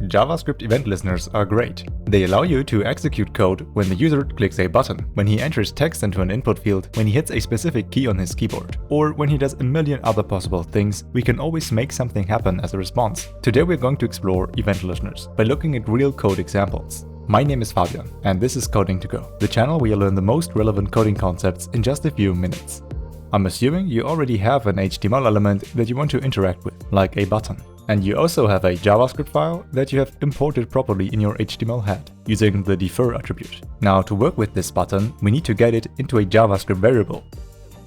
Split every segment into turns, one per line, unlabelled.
JavaScript event listeners are great. They allow you to execute code when the user clicks a button, when he enters text into an input field, when he hits a specific key on his keyboard, or when he does a million other possible things. We can always make something happen as a response. Today we're going to explore event listeners by looking at real code examples. My name is Fabian, and this is Coding to Go, the channel where you learn the most relevant coding concepts in just a few minutes. I'm assuming you already have an HTML element that you want to interact with, like a button. And you also have a JavaScript file that you have imported properly in your HTML head, using the defer attribute. Now, to work with this button, we need to get it into a JavaScript variable.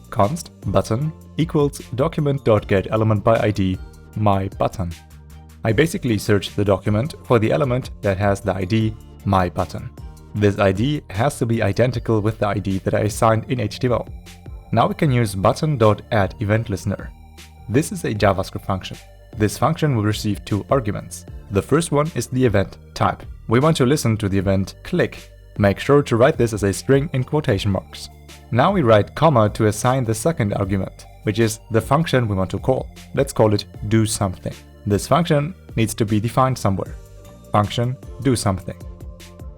Const button equals document.getElementById myButton. I basically search the document for the element that has the ID myButton. This ID has to be identical with the ID that I assigned in HTML. Now we can use button.addEventListener. This is a JavaScript function. This function will receive two arguments. The first one is the event type. We want to listen to the event click. Make sure to write this as a string in quotation marks. Now we write comma to assign the second argument, which is the function we want to call. Let's call it do something. This function needs to be defined somewhere. Function do something.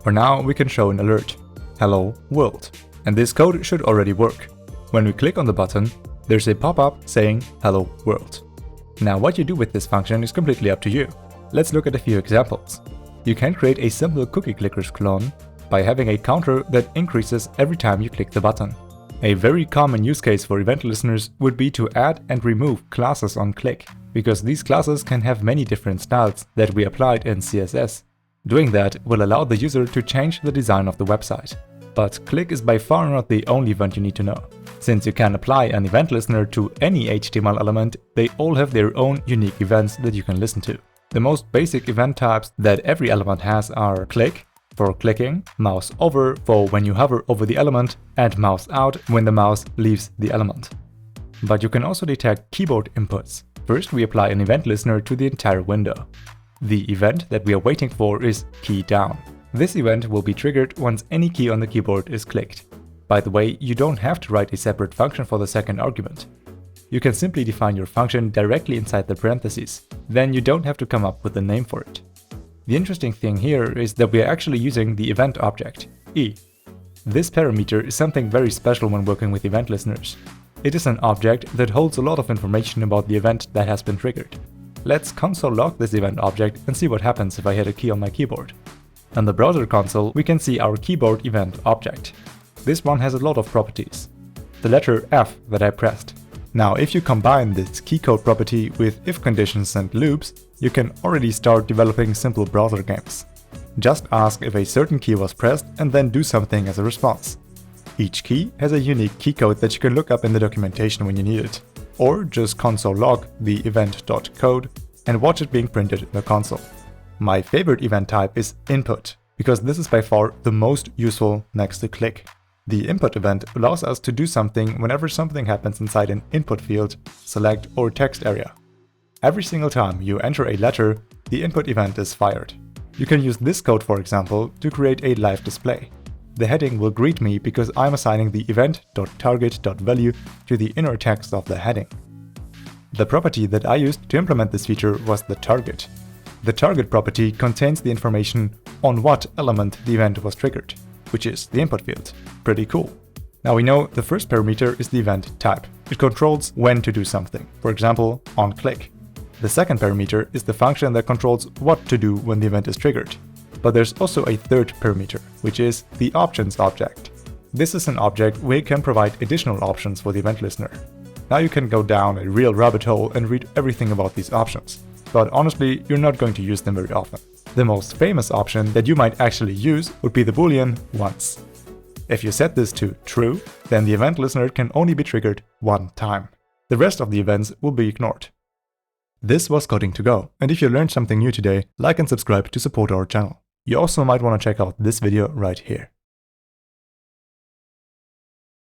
For now we can show an alert. Hello world. And this code should already work. When we click on the button, there's a pop-up saying hello world. Now what you do with this function is completely up to you. Let's look at a few examples. You can create a simple cookie clickers clone by having a counter that increases every time you click the button. A very common use case for event listeners would be to add and remove classes on click, because these classes can have many different styles that we applied in CSS. Doing that will allow the user to change the design of the website. But click is by far not the only event you need to know. Since you can apply an event listener to any HTML element, they all have their own unique events that you can listen to. The most basic event types that every element has are click for clicking, mouse over for when you hover over the element, and mouse out when the mouse leaves the element. But you can also detect keyboard inputs. First, we apply an event listener to the entire window. The event that we are waiting for is keydown. This event will be triggered once any key on the keyboard is clicked. By the way, you don't have to write a separate function for the second argument. You can simply define your function directly inside the parentheses. Then you don't have to come up with a name for it. The interesting thing here is that we are actually using the event object, e. This parameter is something very special when working with event listeners. It is an object that holds a lot of information about the event that has been triggered. Let's console log this event object and see what happens if I hit a key on my keyboard. On the browser console, we can see our keyboard event object. This one has a lot of properties. The letter F that I pressed. Now, if you combine this keycode property with if conditions and loops, you can already start developing simple browser games. Just ask if a certain key was pressed and then do something as a response. Each key has a unique keycode that you can look up in the documentation when you need it. Or just console log the event.code and watch it being printed in the console. My favorite event type is input, because this is by far the most useful next to click. The input event allows us to do something whenever something happens inside an input field, select, or text area. Every single time you enter a letter, the input event is fired. You can use this code, for example, to create a live display. The heading will greet me because I'm assigning the event.target.value to the inner text of the heading. The property that I used to implement this feature was the target. The target property contains the information on what element the event was triggered, which is the input field. Pretty cool. Now we know the first parameter is the event type. It controls when to do something, for example, on click. The second parameter is the function that controls what to do when the event is triggered. But there's also a third parameter, which is the options object. This is an object where you can provide additional options for the event listener. Now you can go down a real rabbit hole and read everything about these options. But honestly, you're not going to use them very often. The most famous option that you might actually use would be the boolean once. If you set this to true, then the event listener can only be triggered one time. The rest of the events will be ignored. This was Coding to Go, and if you learned something new today, like and subscribe to support our channel. You also might want to check out this video right here.